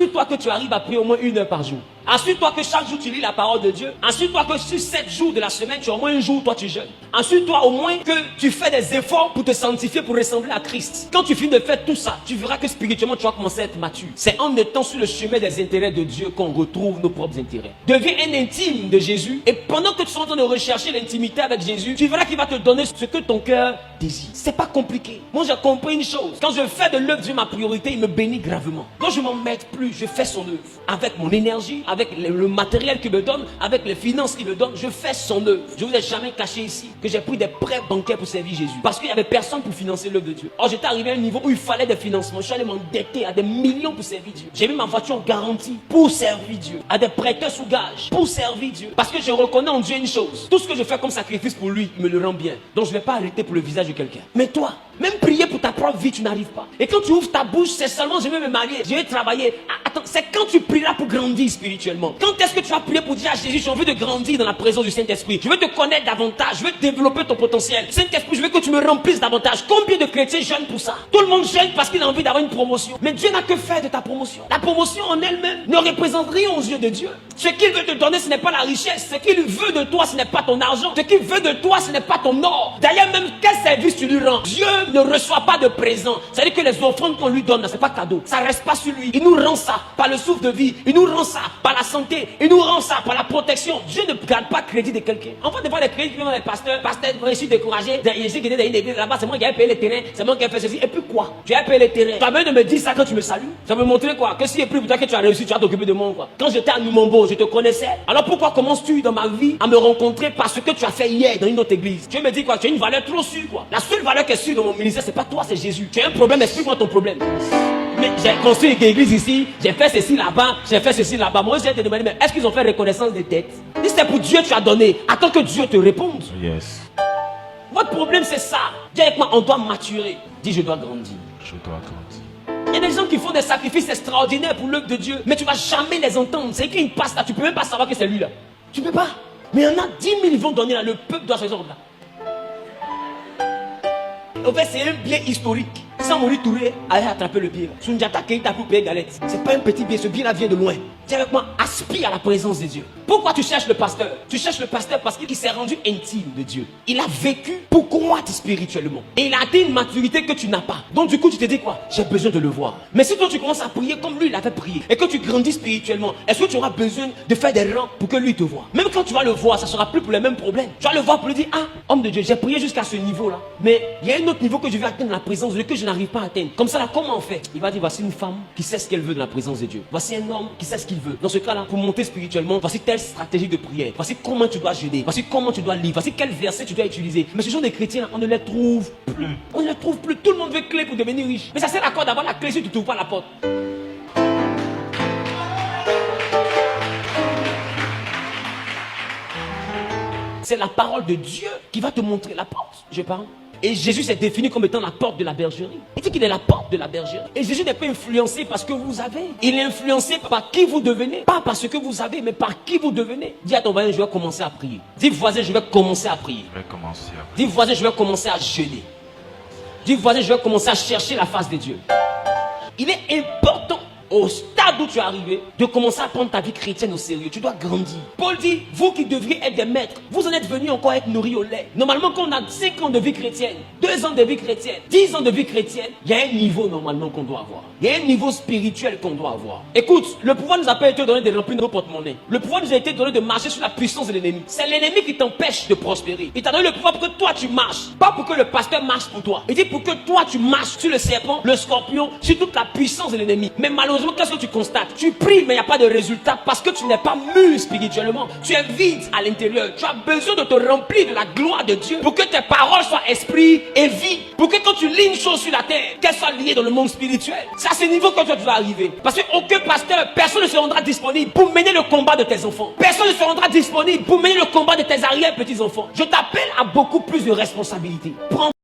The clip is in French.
Assure-toi que tu arrives à prier au moins 1 heure par jour. Assure-toi que chaque jour tu lis la parole de Dieu. Assure-toi que sur 7 jours de la semaine, tu as au moins un jour où toi tu jeûnes. Assure-toi au moins que tu fais des efforts pour te sanctifier, pour ressembler à Christ. Quand tu finis de faire tout ça, tu verras que spirituellement tu vas commencer à être mature. C'est en étant sur le chemin des intérêts de Dieu qu'on retrouve nos propres intérêts. Deviens un intime de Jésus et pendant que tu seras en train de rechercher l'intimité avec Jésus, tu verras qu'il va te donner ce que ton cœur désire. C'est pas compliqué. Moi j'ai compris une chose. Quand je fais de l'œuvre de Dieu ma priorité, il me bénit gravement. Quand je m'en mets plus, je fais son œuvre. Avec mon énergie, avec le matériel qu'il me donne, avec les finances qu'il me donne, je fais son œuvre. Je ne vous ai jamais caché ici que j'ai pris des prêts bancaires pour servir Jésus. Parce qu'il n'y avait personne pour financer l'œuvre de Dieu. Or j'étais arrivé à un niveau où il fallait des financements. Je suis allé m'endetter à des millions pour servir Dieu. J'ai mis ma voiture en garantie pour servir Dieu. À des prêteurs sous gage pour servir Dieu. Parce que je reconnais en Dieu une chose. Tout ce que je fais comme sacrifice pour lui, il me le rend bien. Donc je ne vais pas arrêter pour le visage de quelqu'un. Mais toi, même prier pour ta propre vie, tu n'arrives pas. Et quand tu ouvres ta bouche, c'est seulement je vais me marier, je vais travailler. Attends, c'est quand tu prieras pour grandir spirituellement. Quand est-ce que tu vas prier pour dire à Jésus, j'ai envie de grandir dans la présence du Saint-Esprit. Je veux te connaître davantage, je veux développer ton potentiel. Saint-Esprit, je veux que tu me remplisses davantage. Combien de chrétiens jeûnent pour ça? Tout le monde jeûne parce qu'il a envie d'avoir une promotion. Mais Dieu n'a que faire de ta promotion. La promotion en elle-même ne représente rien aux yeux de Dieu. Ce qu'il veut te donner, ce n'est pas la richesse. Ce qu'il veut de toi, ce n'est pas ton argent. Ce qu'il veut de toi, ce n'est pas ton or. D'ailleurs, même quel service tu lui rends. Dieu ne reçoit pas de présent. C'est-à-dire que les offrandes qu'on lui donne, ce n'est pas cadeau. Ça ne reste pas sur lui. Il nous rend ça par le souffle de vie. Il nous rend ça par la santé. Il nous rend ça par la protection. Dieu ne garde pas crédit de quelqu'un. En fait, des fois, les crédits qui viennent les pasteurs, je suis découragé. Ici, qui était dans une église là-bas, c'est moi qui ai payé les terrains. C'est moi qui ai fait ceci. Et puis quoi? Tu as payé les terrains. Tu as besoin de me dire ça quand tu me salues. Ça me montrer quoi? Que si et plus pour toi que tu as réussi, tu vas t'occuper de moi quoi. Quand j'étais à Numombo, je te connaissais. Alors pourquoi commences-tu dans ma vie à me rencontrer parce que tu as fait hier dans une autre église? Tu me dis quoi? Tu as une valeur trop sûre quoi. La seule valeur qui est sûre dans mon ministère, c'est pas toi, c'est Jésus. Tu as un problème, explique-moi ton problème. Mais j'ai construit une église ici, j'ai fait ceci là-bas, j'ai fait ceci là-bas. Moi, j'ai te demandé, mais est-ce qu'ils ont fait reconnaissance des têtes? Si c'est pour Dieu, tu as donné. Attends que Dieu te réponde. Yes. Votre problème, c'est ça. Dis avec moi, on doit maturer. Dis, je dois grandir. Je dois grandir. Il y a des gens qui font des sacrifices extraordinaires pour l'œuvre de Dieu, mais tu ne vas jamais les entendre. C'est écrit une passe là, tu ne peux même pas savoir que c'est lui là. Tu ne peux pas. Mais il y en a 10 000 qui vont donner là, le peuple doit se dire là. En fait, c'est un bien historique. Sans mourir Touré, allez attraper le biais. Sundiata Keita pour payer galette. C'est pas un petit biais, ce biais là vient de loin. Dis avec moi, aspire à la présence de Dieu. Pourquoi tu cherches le pasteur? Tu cherches le pasteur parce qu'il s'est rendu intime de Dieu. Il a vécu pour croître spirituellement. Et il a atteint une maturité que tu n'as pas. Donc du coup, tu te dis quoi? J'ai besoin de le voir. Mais si toi tu commences à prier comme lui, il avait prié, et que tu grandis spirituellement, est-ce que tu auras besoin de faire des rangs pour que lui te voie? Même quand tu vas le voir, ça sera plus pour les mêmes problèmes. Tu vas le voir pour lui dire, ah, homme de Dieu, j'ai prié jusqu'à ce niveau-là. Mais il y a un autre niveau que je vais atteindre dans la présence de Dieu que je n'arrive pas à atteindre. Comme ça là, comment on fait? Il va dire, voici une femme qui sait ce qu'elle veut dans la présence de Dieu. Voici un homme qui sait ce qu'il veut. Dans ce cas-là, pour monter spirituellement, voici telle stratégie de prière. Voici comment tu dois jeûner. Voici comment tu dois lire. Voici quel verset tu dois utiliser. Mais ce genre de chrétiens, on ne les trouve plus. On ne les trouve plus. Tout le monde veut clé pour devenir riche. Mais ça sert à quoi d'avoir la clé si tu ne trouves pas la porte? C'est la parole de Dieu qui va te montrer la porte. Je parle. Et Jésus s'est défini comme étant la porte de la bergerie. Il dit qu'il est la porte de la bergerie. Et Jésus n'est pas influencé par ce que vous avez. Il est influencé par qui vous devenez. Pas par ce que vous avez, mais par qui vous devenez. Dis à ton voisin, je vais commencer à prier. Dis voisin, je vais commencer à prier. Je vais commencer à prier. Dis voisin, je vais commencer à jeûner. Dis voisin, je vais commencer à chercher la face de Dieu. Il est important, au stade où tu es arrivé, de commencer à prendre ta vie chrétienne au sérieux. Tu dois grandir. Paul dit, vous qui devriez être des maîtres, vous en êtes venus encore être nourris au lait. Normalement, quand on a 5 ans de vie chrétienne, 2 ans de vie chrétienne, 10 ans de vie chrétienne, il y a un niveau normalement qu'on doit avoir. Il y a un niveau spirituel qu'on doit avoir. Écoute, le pouvoir nous a pas été donné de remplir nos porte-monnaie. Le pouvoir nous a été donné de marcher sur la puissance de l'ennemi. C'est l'ennemi qui t'empêche de prospérer. Il t'a donné le pouvoir pour que toi tu marches. Pas pour que le pasteur marche pour toi. Il dit pour que toi tu marches sur le serpent, le scorpion, sur toute la puissance de l'ennemi. Mais malheureusement, qu'est-ce que tu constates? Tu pries, mais il n'y a pas de résultat parce que tu n'es pas mûr spirituellement. Tu es vide à l'intérieur. Tu as besoin de te remplir de la gloire de Dieu pour que tes paroles soient esprit et vie. Pour que quand tu lis une chose sur la terre, qu'elle soit liée dans le monde spirituel. C'est à ce niveau que toi tu vas arriver. Parce qu'aucun pasteur, personne ne se rendra disponible pour mener le combat de tes enfants. Personne ne se rendra disponible pour mener le combat de tes arrière-petits-enfants. Je t'appelle à beaucoup plus de responsabilités. Prends